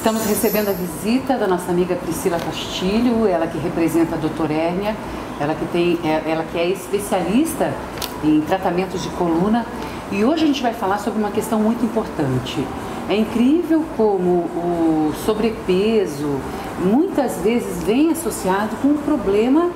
Estamos recebendo a visita da nossa amiga Priscila Castilho, ela que representa a Doutor Hérnia, ela que é especialista em tratamentos de coluna, e hoje a gente vai falar sobre uma questão muito importante. É incrível como o sobrepeso muitas vezes vem associado com um problema,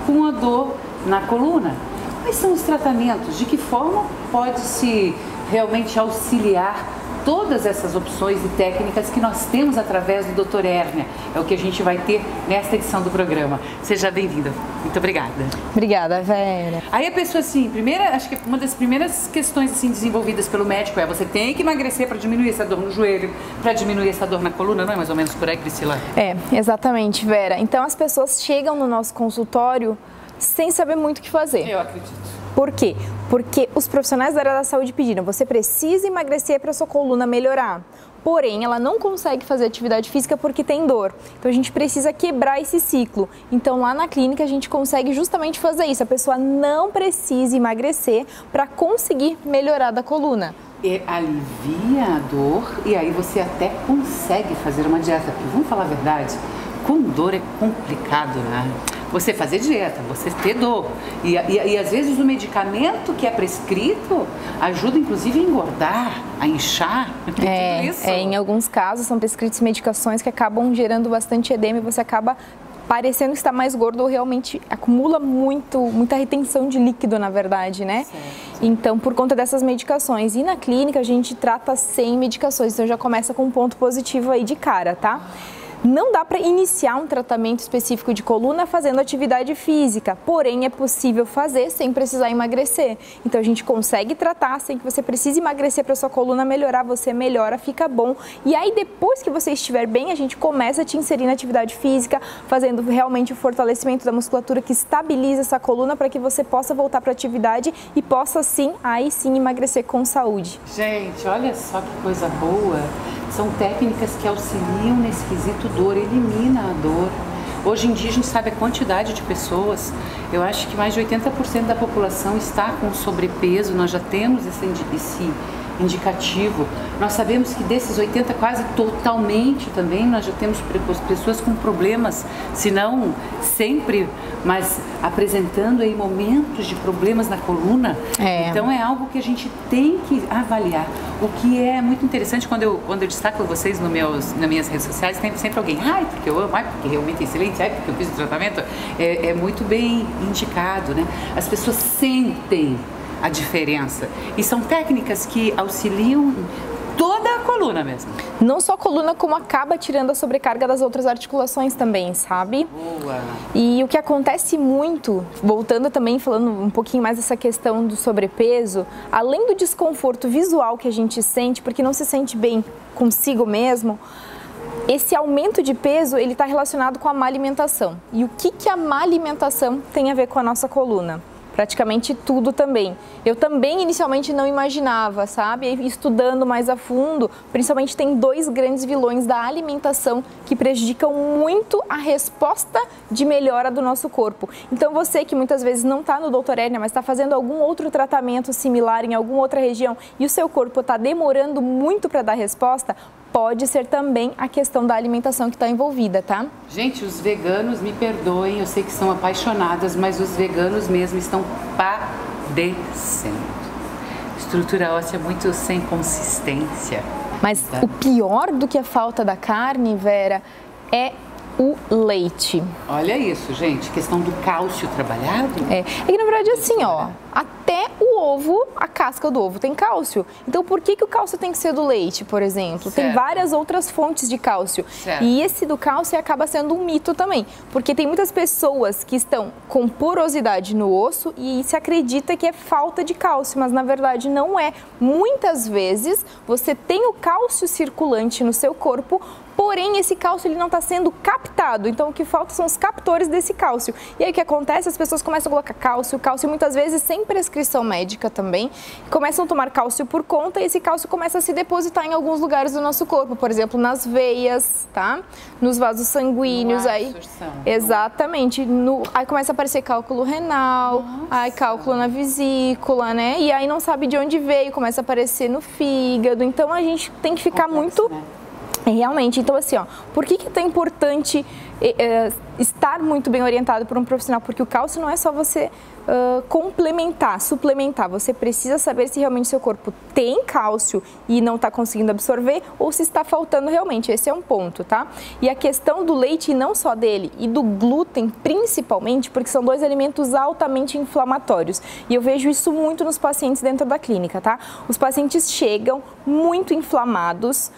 com a dor na coluna. Quais são os tratamentos? De que forma pode-se realmente auxiliar todas essas opções e técnicas que nós temos através do Doutor Hérnia? É o que a gente vai ter nesta edição do programa. Seja bem-vinda. Muito obrigada. Obrigada, Vera. Aí a pessoa, assim, acho que uma das primeiras questões assim, desenvolvidas pelo médico é: você tem que emagrecer para diminuir essa dor no joelho, para diminuir essa dor na coluna, não é mais ou menos por aí, Priscila? É, exatamente, Vera. Então as pessoas chegam no nosso consultório sem saber muito o que fazer. Eu acredito. Por quê? Porque os profissionais da área da saúde pediram: você precisa emagrecer para sua coluna melhorar. Porém, ela não consegue fazer atividade física porque tem dor. Então a gente precisa quebrar esse ciclo. Então lá na clínica a gente consegue justamente fazer isso. A pessoa não precisa emagrecer para conseguir melhorar da coluna. E alivia a dor e aí você até consegue fazer uma dieta. Porque vamos falar a verdade, com dor é complicado, né? Você fazer dieta, você ter dor. E às vezes o medicamento que é prescrito ajuda inclusive a engordar, a inchar. Tudo isso. Em alguns casos são prescritas medicações que acabam gerando bastante edema e você acaba parecendo estar mais gordo ou realmente acumula muita retenção de líquido, na verdade, né? Certo. Então, por conta dessas medicações. E na clínica a gente trata sem medicações, então já começa com um ponto positivo aí de cara, tá? Não dá para iniciar um tratamento específico de coluna fazendo atividade física, porém é possível fazer sem precisar emagrecer. Então a gente consegue tratar sem que você precise emagrecer para sua coluna melhorar, você melhora, fica bom. E aí depois que você estiver bem, a gente começa a te inserir na atividade física, fazendo realmente o fortalecimento da musculatura que estabiliza essa coluna para que você possa voltar para a atividade e possa aí sim emagrecer com saúde. Gente, olha só que coisa boa. São técnicas que auxiliam nesse quesito dor, elimina a dor. Hoje em dia a gente sabe a quantidade de pessoas, eu acho que mais de 80% da população está com sobrepeso, nós já temos esse indicativo. Nós sabemos que desses 80, quase totalmente também, nós já temos pessoas com problemas, se não sempre, mas apresentando aí momentos de problemas na coluna. Então é algo que a gente tem que avaliar. O que é muito interessante, quando eu destaco vocês nas minhas redes sociais, tem sempre alguém: ai, porque eu amo, ai, porque realmente é excelente, ai, porque eu fiz o tratamento. É muito bem indicado, né? As pessoas sentem a diferença. E são técnicas que auxiliam toda a coluna mesmo. Não só a coluna, como acaba tirando a sobrecarga das outras articulações também, sabe? Boa! E o que acontece muito, voltando também, falando um pouquinho mais dessa questão do sobrepeso, além do desconforto visual que a gente sente, porque não se sente bem consigo mesmo, esse aumento de peso, ele está relacionado com a má alimentação. E o que a má alimentação tem a ver com a nossa coluna? Praticamente tudo também. Eu também inicialmente não imaginava, sabe? E estudando mais a fundo, principalmente tem dois grandes vilões da alimentação que prejudicam muito a resposta de melhora do nosso corpo. Então você que muitas vezes não está no Doutor Hérnia, mas está fazendo algum outro tratamento similar em alguma outra região e o seu corpo está demorando muito para dar resposta, pode ser também a questão da alimentação que está envolvida, tá? Gente, os veganos, me perdoem, eu sei que são apaixonadas, mas os veganos mesmo estão padecendo. Estrutura óssea muito sem consistência. Mas o pior do que a falta da carne, Vera, é o leite. Olha isso, gente, questão do cálcio trabalhado. É que na verdade assim, ó, até o ovo, a casca do ovo tem cálcio. Então por que o cálcio tem que ser do leite, por exemplo? Certo. Tem várias outras fontes de cálcio. Certo. E esse do cálcio acaba sendo um mito também, porque tem muitas pessoas que estão com porosidade no osso e se acredita que é falta de cálcio, mas na verdade não é. Muitas vezes você tem o cálcio circulante no seu corpo, porém esse cálcio ele não está sendo captado, então o que falta são os captores desse cálcio. E aí o que acontece? As pessoas começam a colocar cálcio muitas vezes sem prescrição médica também, começam a tomar cálcio por conta e esse cálcio começa a se depositar em alguns lugares do nosso corpo, por exemplo, nas veias, tá? Nos vasos sanguíneos, aí. Exatamente. Aí começa a aparecer cálculo renal, aí cálculo na vesícula, né? E aí não sabe de onde veio, começa a aparecer no fígado. Então a gente tem que ficar muito Realmente, então assim, ó, por que é tão importante estar muito bem orientado por um profissional? Porque o cálcio não é só você complementar, suplementar, você precisa saber se realmente seu corpo tem cálcio e não está conseguindo absorver ou se está faltando realmente, esse é um ponto, tá? E a questão do leite, e não só dele, e do glúten principalmente, porque são dois alimentos altamente inflamatórios, e eu vejo isso muito nos pacientes dentro da clínica, tá? Os pacientes chegam muito inflamados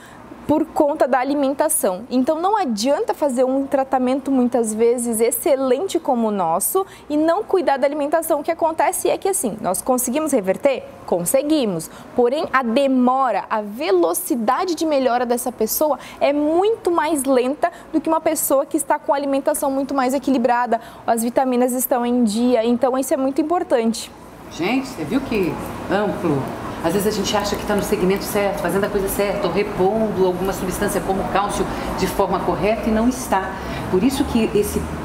por conta da alimentação. Então não adianta fazer um tratamento muitas vezes excelente como o nosso e não cuidar da alimentação. O que acontece é que assim, nós conseguimos reverter? Conseguimos. Porém, a demora, a velocidade de melhora dessa pessoa é muito mais lenta do que uma pessoa que está com a alimentação muito mais equilibrada, as vitaminas estão em dia, então isso é muito importante. Gente, você viu que amplo? Às vezes a gente acha que está no segmento certo, fazendo a coisa certa, ou repondo alguma substância como cálcio de forma correta e não está. Por isso que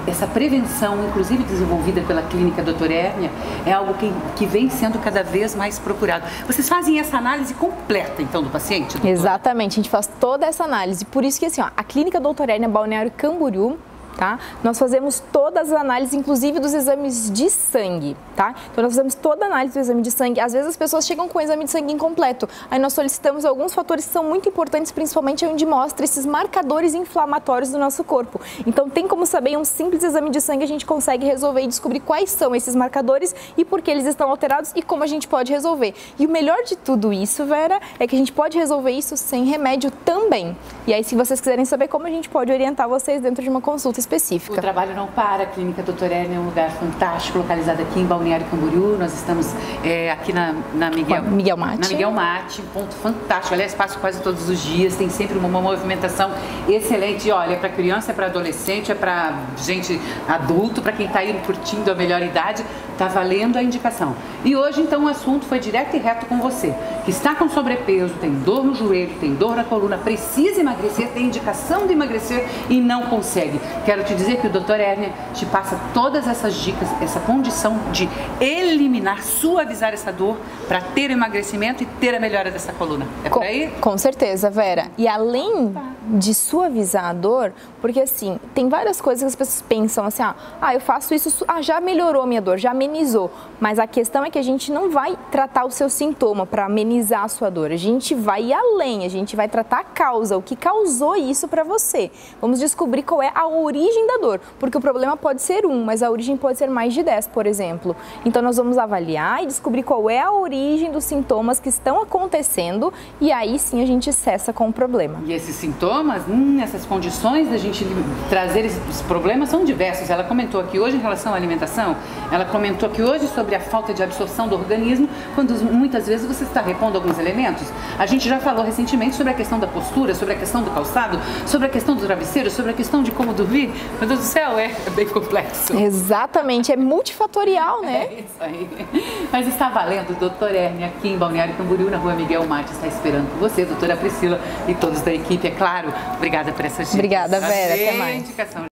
essa prevenção, inclusive desenvolvida pela clínica Dr. Hérnia, é algo que vem sendo cada vez mais procurado. Vocês fazem essa análise completa, então, do paciente, doutora? Exatamente, a gente faz toda essa análise. Por isso que, assim, ó, a clínica Dr. Hérnia Balneário Camboriú, tá? Nós fazemos todas as análises, inclusive dos exames de sangue, tá? Então nós fazemos toda a análise do exame de sangue. Às vezes as pessoas chegam com o exame de sangue incompleto. Aí nós solicitamos alguns fatores que são muito importantes, principalmente onde mostra esses marcadores inflamatórios do nosso corpo. Então tem como saber, em um simples exame de sangue a gente consegue resolver e descobrir quais são esses marcadores e por que eles estão alterados e como a gente pode resolver. E o melhor de tudo isso, Vera, é que a gente pode resolver isso sem remédio também. E aí, se vocês quiserem saber como a gente pode orientar vocês dentro de uma consulta específica. O trabalho não para, a Clínica Dr. Hérnia é um lugar fantástico, localizado aqui em Balneário Camboriú. Nós estamos aqui na Miguel Matti. Na Miguel Matti, um ponto fantástico. Aliás, passo quase todos os dias, tem sempre uma movimentação excelente. E olha, é para criança, é para adolescente, é para gente adulto, para quem está aí curtindo a melhor idade, está valendo a indicação. E hoje, então, o assunto foi direto e reto com você, que está com sobrepeso, tem dor no joelho, tem dor na coluna, precisa emagrecer, tem indicação de emagrecer e não consegue. Quero te dizer que o Dr. Hérnia te passa todas essas dicas, essa condição de eliminar, suavizar essa dor para ter emagrecimento e ter a melhora dessa coluna. É por aí? Com certeza, Vera. E além de suavizar a dor, porque assim, tem várias coisas que as pessoas pensam assim, eu faço isso, já melhorou a minha dor, já amenizou. Mas a questão é que a gente não vai tratar o seu sintoma para amenizar a sua dor. A gente vai ir além, a gente vai tratar a causa, o que causou isso para você. Vamos descobrir qual é a origem da dor, porque o problema pode ser mas a origem pode ser mais de 10, por exemplo. Então nós vamos avaliar e descobrir qual é a origem dos sintomas que estão acontecendo e aí sim a gente cessa com o problema. E esses sintomas, essas condições da gente trazer esses problemas são diversos. Ela comentou aqui hoje em relação à alimentação, ela comentou aqui hoje sobre a falta de absorção do organismo, quando muitas vezes você está repondo alguns elementos. A gente já falou recentemente sobre a questão da postura, sobre a questão do calçado, sobre a questão do travesseiro, sobre a questão de como dormir. Meu Deus do céu, é bem complexo. Exatamente, é multifatorial, né? É isso aí. Mas está valendo, Dr. Hérnia, aqui em Balneário Camboriú, na rua Miguel Matti, está esperando por você, doutora Priscila e todos da equipe, é claro. Obrigada por essa dica. Obrigada, Vera. Até mais. Indicação.